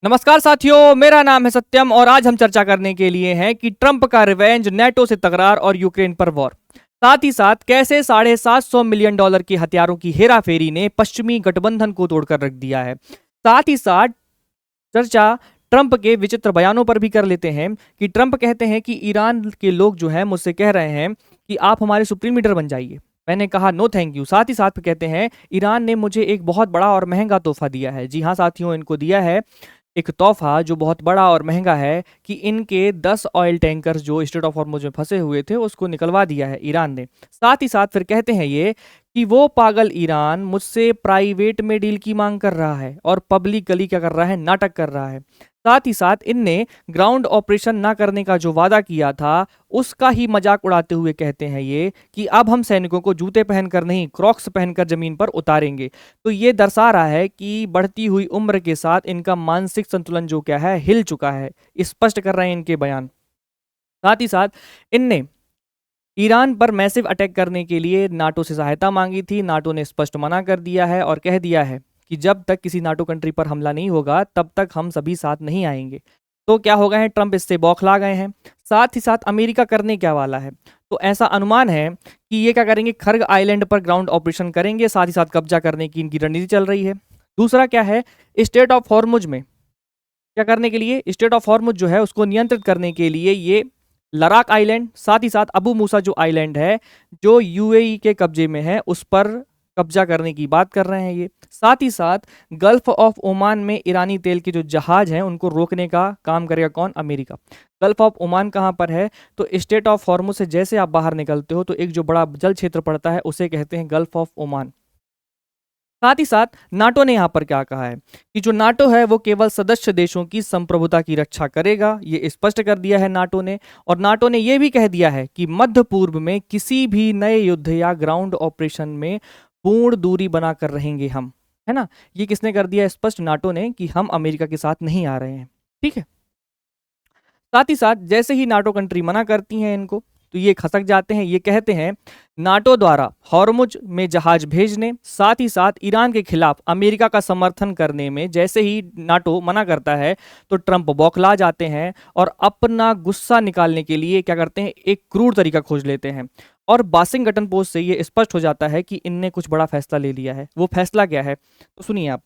नमस्कार साथियों, मेरा नाम है सत्यम और आज हम चर्चा करने के लिए हैं कि ट्रंप का रिवेंज, नेटो से तकरार और यूक्रेन पर वॉर। साथ ही साथ कैसे $750 मिलियन की हथियारों की हेराफेरी ने पश्चिमी गठबंधन को तोड़कर रख दिया है। साथ ही साथ चर्चा ट्रंप के विचित्र बयानों पर भी कर लेते हैं कि ट्रंप कहते हैं कि ईरान के लोग जो हैं मुझसे कह रहे हैं कि आप हमारे सुप्रीम लीडर बन जाइए। मैंने कहा नो थैंक यू। साथ ही साथ कहते हैं ईरान ने मुझे एक बहुत बड़ा और महंगा तोहफा दिया है। जी हाँ साथियों, इनको दिया है एक तोहफा जो बहुत बड़ा और महंगा है कि इनके 10 ऑयल टैंकर्स जो स्ट्रेट ऑफ हॉर्मुज में फंसे हुए थे उसको निकलवा दिया है ईरान ने। साथ ही साथ फिर कहते हैं ये कि वो पागल ईरान मुझसे प्राइवेट में डील की मांग कर रहा है और पब्लिकली क्या कर रहा है, नाटक कर रहा है। साथ ही साथ इनने ग्राउंड ऑपरेशन ना करने का जो वादा किया था उसका ही मजाक उड़ाते हुए कहते हैं ये कि अब हम सैनिकों को जूते पहनकर नहीं, क्रॉक्स पहनकर जमीन पर उतारेंगे। तो ये दर्शा रहा है कि बढ़ती हुई उम्र के साथ इनका मानसिक संतुलन जो क्या है, हिल चुका है। स्पष्ट कर रहे हैं इनके बयान। साथ ही साथ इनने ईरान पर मैसिव अटैक करने के लिए नाटो से सहायता मांगी थी। नाटो ने स्पष्ट मना कर दिया है और कह दिया है कि जब तक किसी नाटो कंट्री पर हमला नहीं होगा तब तक हम सभी साथ नहीं आएंगे। तो क्या हो गए हैं, ट्रंप इससे बौखला गए हैं। साथ ही साथ अमेरिका करने क्या वाला है, तो ऐसा अनुमान है कि ये क्या करेंगे, खर्ग आइलैंड पर ग्राउंड ऑपरेशन करेंगे। साथ ही साथ कब्जा करने की इनकी रणनीति चल रही है। दूसरा क्या है, स्टेट ऑफ हॉर्मुज में क्या करने के लिए, स्टेट ऑफ हॉर्मुज जो है उसको नियंत्रित करने के लिए ये लराक आइलैंड, साथ ही साथ अबू मूसा जो आइलैंड है जो यूएई के कब्जे में है, उस पर कब्जा करने की बात कर रहे हैं ये। साथ ही साथ गल्फ ऑफ ओमान में ईरानी तेल के जो जहाज हैं उनको रोकने का काम करेगा कौन, अमेरिका। गल्फ ऑफ ओमान कहाँ पर है, तो स्टेट ऑफ हॉर्मुज से जैसे आप बाहर निकलते हो तो एक जो बड़ा जल क्षेत्र पड़ता है उसे कहते हैं गल्फ ऑफ ओमान। साथ ही साथ नाटो ने यहां पर क्या कहा है कि जो नाटो है वो केवल सदस्य देशों की संप्रभुता की रक्षा करेगा, ये स्पष्ट कर दिया है नाटो ने। और नाटो ने यह भी कह दिया है कि मध्य पूर्व में किसी भी नए युद्ध या ग्राउंड ऑपरेशन में पूर्ण दूरी बनाकर रहेंगे हम, है ना। ये किसने कर दिया स्पष्ट, नाटो ने, कि हम अमेरिका के साथ नहीं आ रहे हैं। ठीक है। साथ ही साथ जैसे ही नाटो कंट्री मना करती हैं इनको तो ये खसक जाते हैं। ये कहते हैं नाटो द्वारा हॉर्मुज में जहाज भेजने, साथ ही साथ ईरान के खिलाफ अमेरिका का समर्थन करने में जैसे ही नाटो मना करता है तो ट्रंप बौखला जाते हैं और अपना गुस्सा निकालने के लिए क्या करते हैं, एक क्रूर तरीका खोज लेते हैं। और वाशिंगटन पोस्ट से ये स्पष्ट हो जाता है कि इनने कुछ बड़ा फैसला ले लिया है। वो फैसला क्या है, तो सुनिए आप।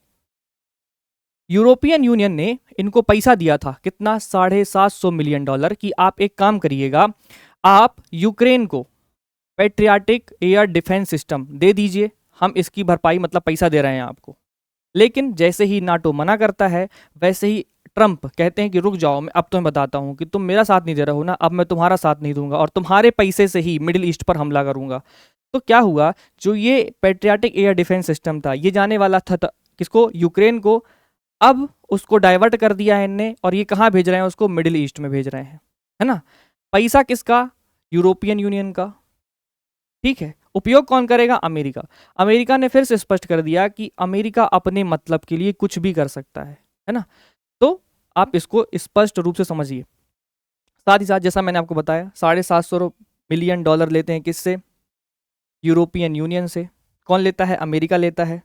यूरोपियन यूनियन ने इनको पैसा दिया था, कितना, $750 मिलियन कि आप एक काम करिएगा, आप यूक्रेन को पैट्रियाटिक एयर डिफेंस सिस्टम दे दीजिए, हम इसकी भरपाई मतलब पैसा दे रहे हैं आपको। लेकिन जैसे ही नाटो मना करता है वैसे ही ट्रंप कहते हैं कि रुक जाओ, मैं अब तुम्हें बताता हूं कि तुम मेरा साथ नहीं दे रहे हो ना, अब मैं तुम्हारा साथ नहीं दूंगा और तुम्हारे पैसे से ही मिडिल ईस्ट पर हमला करूंगा। तो क्या हुआ, जो ये पैट्रियाटिक एयर डिफेंस सिस्टम था ये जाने वाला था किसको, यूक्रेन को। अब उसको डाइवर्ट कर दिया है इनने और ये कहाँ भेज रहे हैं, उसको मिडिल ईस्ट में भेज रहे हैं, है ना। पैसा किसका, यूरोपियन यूनियन का। ठीक है, उपयोग कौन करेगा, अमेरिका। अमेरिका ने फिर से स्पष्ट कर दिया कि अमेरिका अपने मतलब के लिए कुछ भी कर सकता है ना। तो आप इसको स्पष्ट रूप से समझिए। साथ ही साथ जैसा मैंने आपको बताया, $750 मिलियन लेते हैं किससे, यूरोपियन यूनियन से। कौन लेता है, अमेरिका लेता है।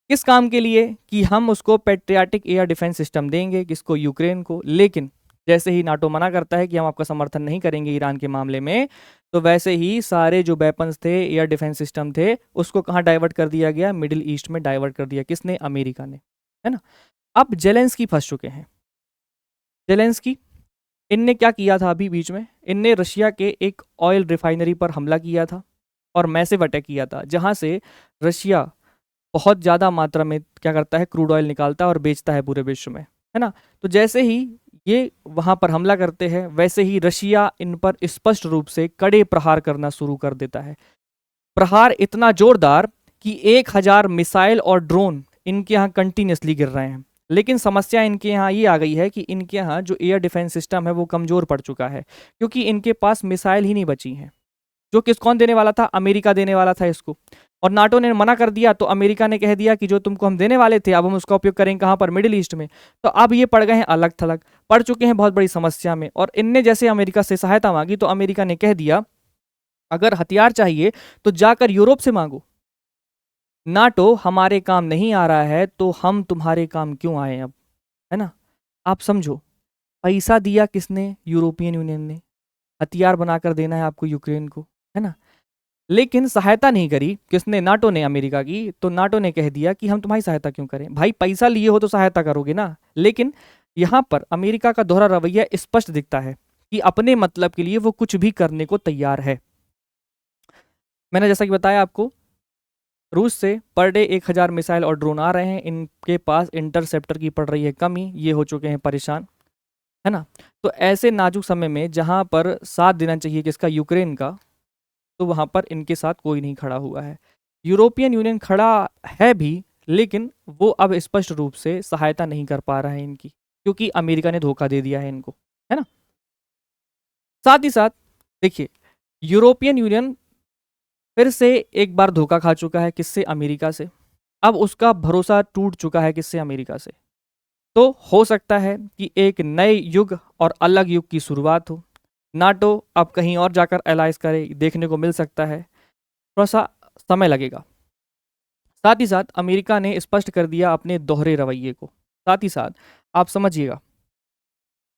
किस काम के लिए, कि हम उसको पैट्रियाटिक एयर डिफेंस सिस्टम देंगे, किसको, यूक्रेन को। लेकिन जैसे ही नाटो मना करता है कि हम आपका समर्थन नहीं करेंगे ईरान के मामले में, तो वैसे ही सारे जो वेपन्स थे, एयर डिफेंस सिस्टम थे, उसको कहाँ डाइवर्ट कर दिया गया, मिडिल ईस्ट में डाइवर्ट कर दिया। किसने, अमेरिका ने, है ना। अब जेलेंस्की फंस चुके हैं। जेलेंस्की, इनने क्या किया था अभी बीच में, इनने रशिया के एक ऑयल रिफाइनरी पर हमला किया था और मैसिव अटैक किया था, जहां से रशिया बहुत ज़्यादा मात्रा में क्या करता है, क्रूड ऑयल निकालता है और बेचता है पूरे विश्व में, है ना। तो जैसे ही ये वहां पर हमला करते हैं वैसे ही रशिया इन पर स्पष्ट रूप से कड़े प्रहार करना शुरू कर देता है। प्रहार इतना जोरदार कि 1000 मिसाइल और ड्रोन इनके यहाँ कंटिन्यूसली गिर रहे हैं। लेकिन समस्या इनके यहाँ ये आ गई है कि इनके यहाँ जो एयर डिफेंस सिस्टम है वो कमज़ोर पड़ चुका है, क्योंकि इनके पास मिसाइल ही नहीं बची हैं। जो कौन देने वाला था, अमेरिका देने वाला था इसको, और नाटो ने मना कर दिया तो अमेरिका ने कह दिया कि जो तुमको हम देने वाले थे अब हम उसका उपयोग करेंगे कहाँ पर, मिडिल ईस्ट में। तो अब ये पड़ गए हैं अलग थलग, पड़ चुके हैं बहुत बड़ी समस्या में। और इनने जैसे अमेरिका से सहायता मांगी तो अमेरिका ने कह दिया अगर हथियार चाहिए तो जाकर यूरोप से मांगो, नाटो हमारे काम नहीं आ रहा है तो हम तुम्हारे काम क्यों आए अब, है ना। आप समझो, पैसा दिया किसने? यूरोपियन यूनियन ने। हथियार बनाकर देना है आपको यूक्रेन को, है ना? लेकिन सहायता नहीं करी किसने? नाटो ने, अमेरिका की। तो नाटो ने कह दिया कि हम तुम्हारी सहायता क्यों करें भाई, पैसा लिए हो तो सहायता करोगे ना। लेकिन यहां पर अमेरिका का दोहरा रवैया स्पष्ट दिखता है कि अपने मतलब के लिए वो कुछ भी करने को तैयार है। मैंने जैसा कि बताया आपको, रूस से पर डे 1000 मिसाइल और ड्रोन आ रहे हैं, इनके पास इंटरसेप्टर की पड़ रही है कमी, ये हो चुके हैं परेशान, है ना? तो ऐसे नाजुक समय में जहां पर साथ देना चाहिए किसका? यूक्रेन का, तो वहां पर इनके साथ कोई नहीं खड़ा हुआ है। यूरोपियन यूनियन खड़ा है भी, लेकिन वो अब स्पष्ट रूप से सहायता नहीं कर पा रहा है इनकी, क्योंकि अमेरिका ने धोखा दे दिया है इनको, है ना? साथ ही साथ देखिए, यूरोपियन यूनियन फिर से एक बार धोखा खा चुका है, किससे? अमेरिका से। अब उसका भरोसा टूट चुका है, किससे? अमेरिका से। तो हो सकता है कि एक नए युग और अलग युग की शुरुआत हो। नाटो अब कहीं और जाकर एलाइज करे, देखने को मिल सकता है, थोड़ा सा समय लगेगा। साथ ही साथ अमेरिका ने स्पष्ट कर दिया अपने दोहरे रवैये को। साथ ही साथ आप समझिएगा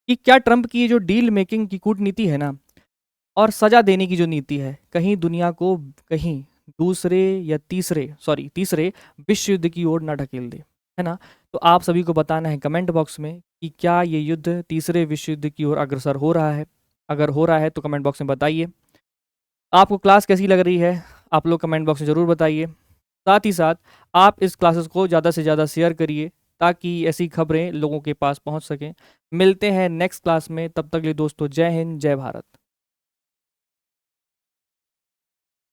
कि क्या ट्रंप की ये जो डील मेकिंग की कूटनीति है ना, और सजा देने की जो नीति है, कहीं दुनिया को कहीं दूसरे या तीसरे विश्व युद्ध की ओर ना ढकेल दे, है ना? तो आप सभी को बताना है कमेंट बॉक्स में कि क्या ये युद्ध तीसरे विश्व युद्ध की ओर अग्रसर हो रहा है? अगर हो रहा है तो कमेंट बॉक्स में बताइए। आपको क्लास कैसी लग रही है? आप लोग कमेंट बॉक्स में ज़रूर बताइए। साथ ही साथ आप इस क्लासेस को ज़्यादा से ज़्यादा शेयर करिए, ताकि ऐसी खबरें लोगों के पास पहुंच सकें। मिलते हैं नेक्स्ट क्लास में, तब तक के लिए दोस्तों जय हिंद, जय भारत।